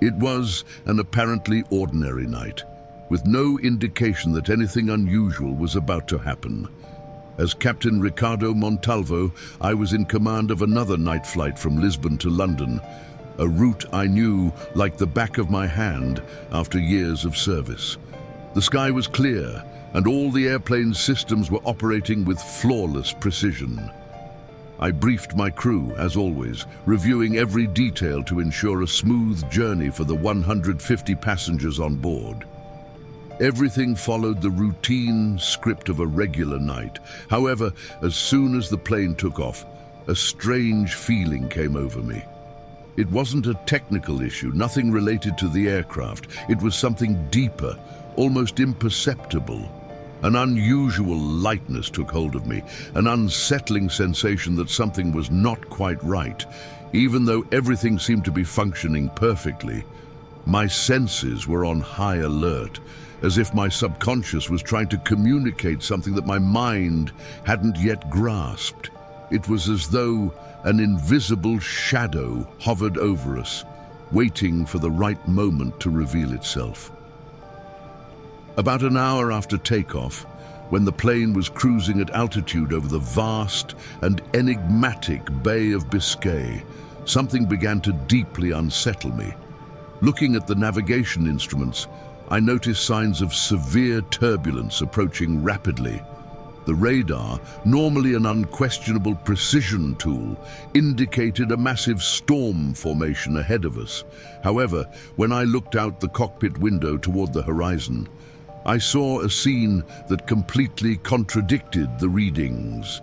It was an apparently ordinary night, with no indication that anything unusual was about to happen. As Captain Ricardo Montalvo, I was in command of another night flight from Lisbon to London, a route I knew like the back of my hand after years of service. The sky was clear, and all the airplane's systems were operating with flawless precision. I briefed my crew, as always, reviewing every detail to ensure a smooth journey for the 150 passengers on board. Everything followed the routine script of a regular night. However, as soon as the plane took off, a strange feeling came over me. It wasn't a technical issue, nothing related to the aircraft. It was something deeper, almost imperceptible. An unusual lightness took hold of me, an unsettling sensation that something was not quite right. Even though everything seemed to be functioning perfectly, my senses were on high alert, as if my subconscious was trying to communicate something that my mind hadn't yet grasped. It was as though an invisible shadow hovered over us, waiting for the right moment to reveal itself. About an hour after takeoff, when the plane was cruising at altitude over the vast and enigmatic Bay of Biscay, something began to deeply unsettle me. Looking at the navigation instruments, I noticed signs of severe turbulence approaching rapidly. The radar, normally an unquestionable precision tool, indicated a massive storm formation ahead of us. However, when I looked out the cockpit window toward the horizon, I saw a scene that completely contradicted the readings.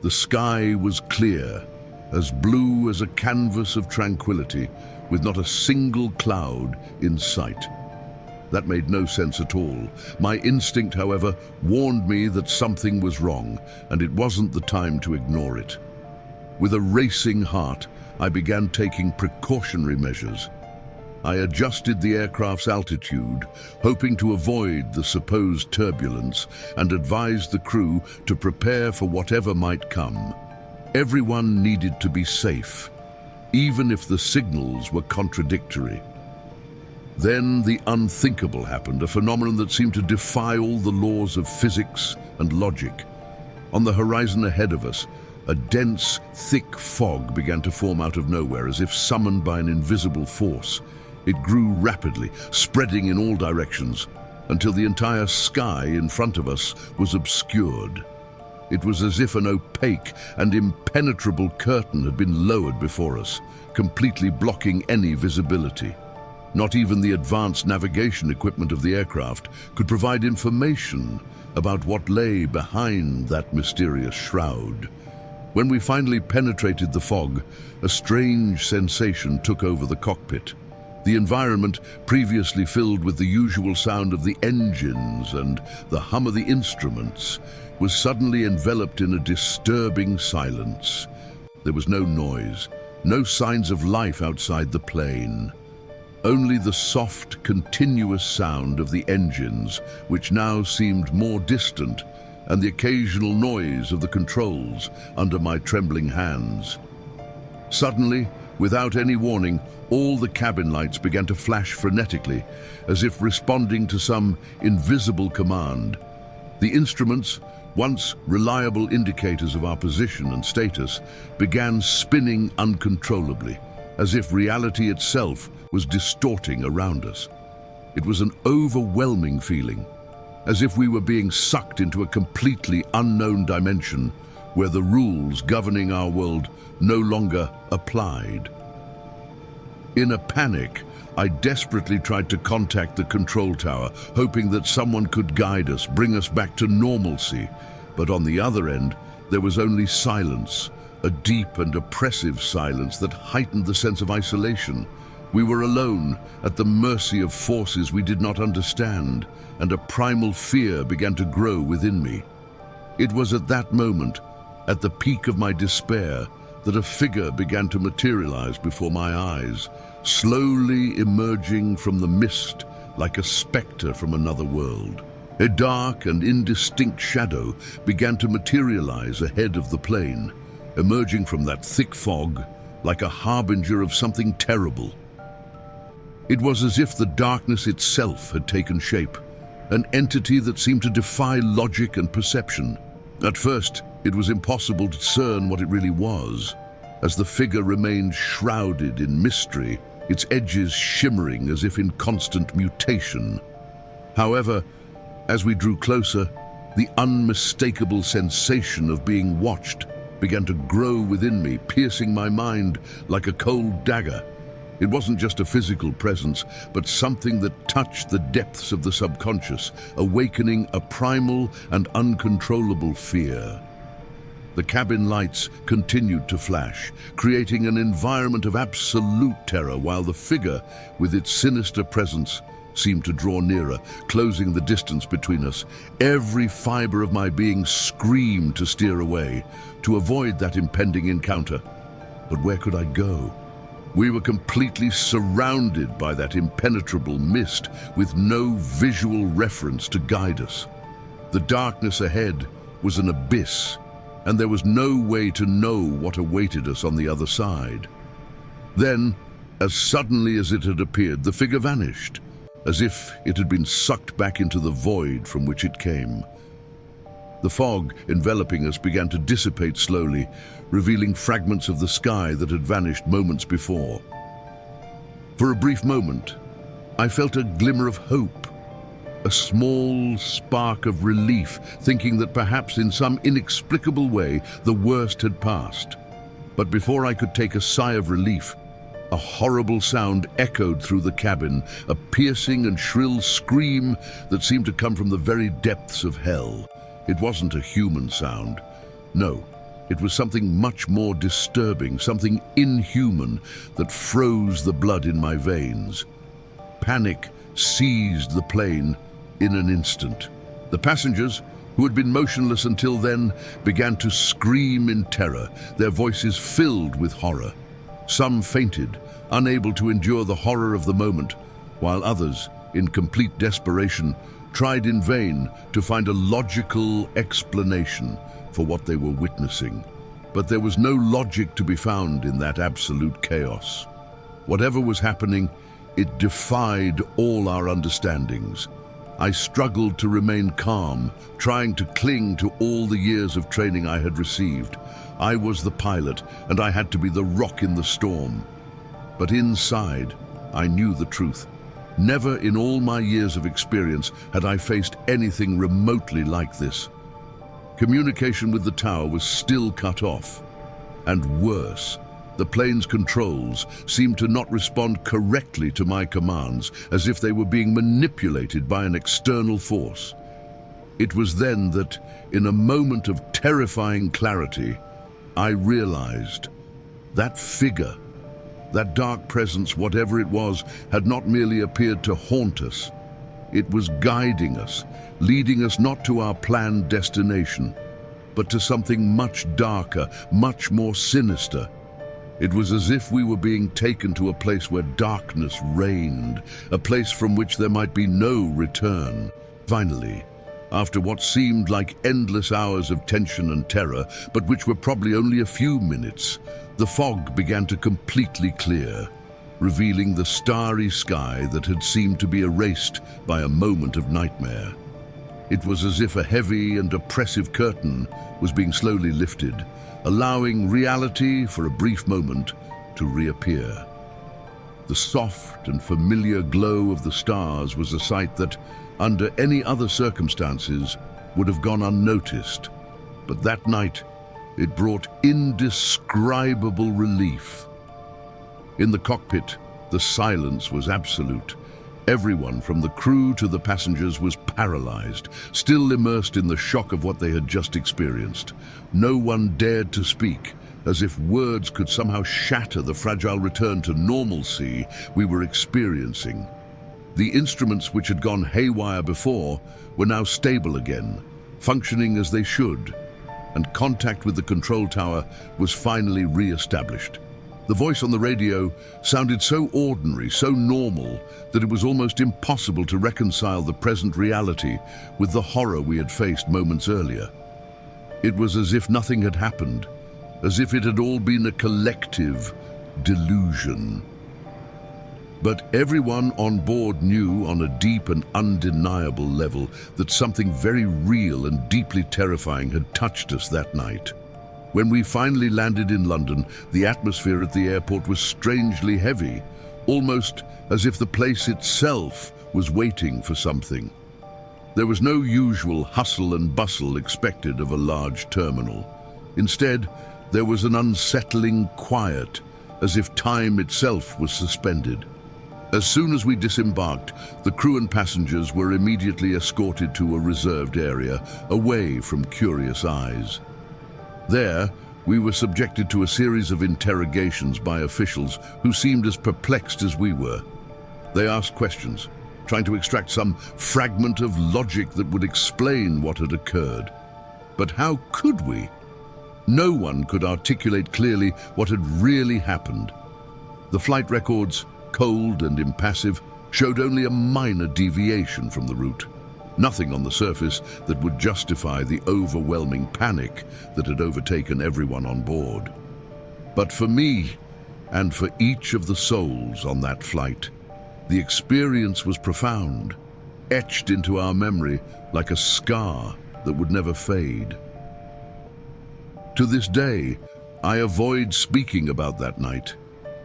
The sky was clear, as blue as a canvas of tranquility, with not a single cloud in sight. That made no sense at all. My instinct, however, warned me that something was wrong, and it wasn't the time to ignore it. With a racing heart, I began taking precautionary measures. I adjusted the aircraft's altitude, hoping to avoid the supposed turbulence, and advised the crew to prepare for whatever might come. Everyone needed to be safe, even if the signals were contradictory. Then the unthinkable happened, a phenomenon that seemed to defy all the laws of physics and logic. On the horizon ahead of us, a dense, thick fog began to form out of nowhere, as if summoned by an invisible force. It grew rapidly, spreading in all directions, until the entire sky in front of us was obscured. It was as if an opaque and impenetrable curtain had been lowered before us, completely blocking any visibility. Not even the advanced navigation equipment of the aircraft could provide information about what lay behind that mysterious shroud. When we finally penetrated the fog, a strange sensation took over the cockpit. The environment, previously filled with the usual sound of the engines and the hum of the instruments, was suddenly enveloped in a disturbing silence. There was no noise, no signs of life outside the plane. Only the soft, continuous sound of the engines, which now seemed more distant, and the occasional noise of the controls under my trembling hands. Suddenly, without any warning, all the cabin lights began to flash frenetically, as if responding to some invisible command. The instruments, once reliable indicators of our position and status, began spinning uncontrollably, as if reality itself was distorting around us. It was an overwhelming feeling, as if we were being sucked into a completely unknown dimension where the rules governing our world no longer applied. In a panic, I desperately tried to contact the control tower, hoping that someone could guide us, bring us back to normalcy. But on the other end, there was only silence, a deep and oppressive silence that heightened the sense of isolation. We were alone, at the mercy of forces we did not understand, and a primal fear began to grow within me. It was at that moment, at the peak of my despair, that a figure began to materialize before my eyes, slowly emerging from the mist like a specter from another world. A dark and indistinct shadow began to materialize ahead of the plane, emerging from that thick fog like a harbinger of something terrible. It was as if the darkness itself had taken shape, an entity that seemed to defy logic and perception. At first, it was impossible to discern what it really was, as the figure remained shrouded in mystery, its edges shimmering as if in constant mutation. However, as we drew closer, the unmistakable sensation of being watched began to grow within me, piercing my mind like a cold dagger. It wasn't just a physical presence, but something that touched the depths of the subconscious, awakening a primal and uncontrollable fear. The cabin lights continued to flash, creating an environment of absolute terror, while the figure, with its sinister presence, seemed to draw nearer, closing the distance between us. Every fiber of my being screamed to steer away, to avoid that impending encounter. But where could I go? We were completely surrounded by that impenetrable mist, with no visual reference to guide us. The darkness ahead was an abyss, and there was no way to know what awaited us on the other side. Then, as suddenly as it had appeared, the figure vanished, as if it had been sucked back into the void from which it came. The fog enveloping us began to dissipate slowly, revealing fragments of the sky that had vanished moments before. For a brief moment, I felt a glimmer of hope, a small spark of relief, thinking that perhaps in some inexplicable way the worst had passed. But before I could take a sigh of relief, a horrible sound echoed through the cabin, a piercing and shrill scream that seemed to come from the very depths of hell. It wasn't a human sound. No, it was something much more disturbing, something inhuman that froze the blood in my veins. Panic seized the plane in an instant. The passengers, who had been motionless until then, began to scream in terror, their voices filled with horror. Some fainted, unable to endure the horror of the moment, while others, in complete desperation, tried in vain to find a logical explanation for what they were witnessing. But there was no logic to be found in that absolute chaos. Whatever was happening, it defied all our understandings. I struggled to remain calm, trying to cling to all the years of training I had received. I was the pilot, and I had to be the rock in the storm. But inside, I knew the truth. Never in all my years of experience had I faced anything remotely like this. Communication with the tower was still cut off. And worse, the plane's controls seemed to not respond correctly to my commands, as if they were being manipulated by an external force. It was then that, in a moment of terrifying clarity, I realized that figure, that dark presence, whatever it was, had not merely appeared to haunt us. It was guiding us, leading us not to our planned destination, but to something much darker, much more sinister. It was as if we were being taken to a place where darkness reigned, a place from which there might be no return. Finally, after what seemed like endless hours of tension and terror, but which were probably only a few minutes, the fog began to completely clear, revealing the starry sky that had seemed to be erased by a moment of nightmare. It was as if a heavy and oppressive curtain was being slowly lifted, allowing reality for a brief moment to reappear. The soft and familiar glow of the stars was a sight that, under any other circumstances, would have gone unnoticed. But that night, it brought indescribable relief. In the cockpit, the silence was absolute. Everyone, from the crew to the passengers, was paralyzed, still immersed in the shock of what they had just experienced. No one dared to speak, as if words could somehow shatter the fragile return to normalcy we were experiencing. The instruments which had gone haywire before were now stable again, functioning as they should, and contact with the control tower was finally re-established. The voice on the radio sounded so ordinary, so normal, that it was almost impossible to reconcile the present reality with the horror we had faced moments earlier. It was as if nothing had happened, as if it had all been a collective delusion. But everyone on board knew on a deep and undeniable level that something very real and deeply terrifying had touched us that night. When we finally landed in London, the atmosphere at the airport was strangely heavy, almost as if the place itself was waiting for something. There was no usual hustle and bustle expected of a large terminal. Instead, there was an unsettling quiet, as if time itself was suspended. As soon as we disembarked, the crew and passengers were immediately escorted to a reserved area, away from curious eyes. There, we were subjected to a series of interrogations by officials who seemed as perplexed as we were. They asked questions, trying to extract some fragment of logic that would explain what had occurred. But how could we? No one could articulate clearly what had really happened. The flight records, cold and impassive, showed only a minor deviation from the route. Nothing on the surface that would justify the overwhelming panic that had overtaken everyone on board. But for me, and for each of the souls on that flight, the experience was profound, etched into our memory like a scar that would never fade. To this day, I avoid speaking about that night.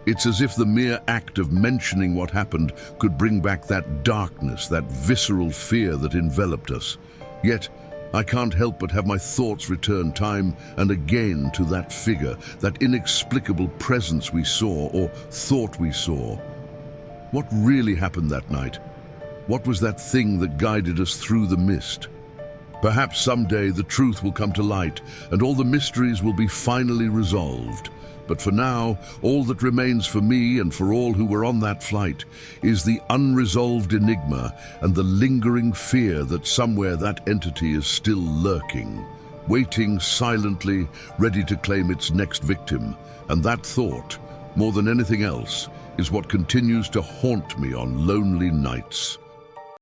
It's as if the mere act of mentioning what happened could bring back that darkness, that visceral fear that enveloped us. Yet, I can't help but have my thoughts return time and again to that figure, that inexplicable presence we saw or thought we saw. What really happened that night? What was that thing that guided us through the mist? Perhaps someday the truth will come to light and all the mysteries will be finally resolved. But for now, all that remains for me and for all who were on that flight is the unresolved enigma and the lingering fear that somewhere that entity is still lurking, waiting silently, ready to claim its next victim. And that thought, more than anything else, is what continues to haunt me on lonely nights.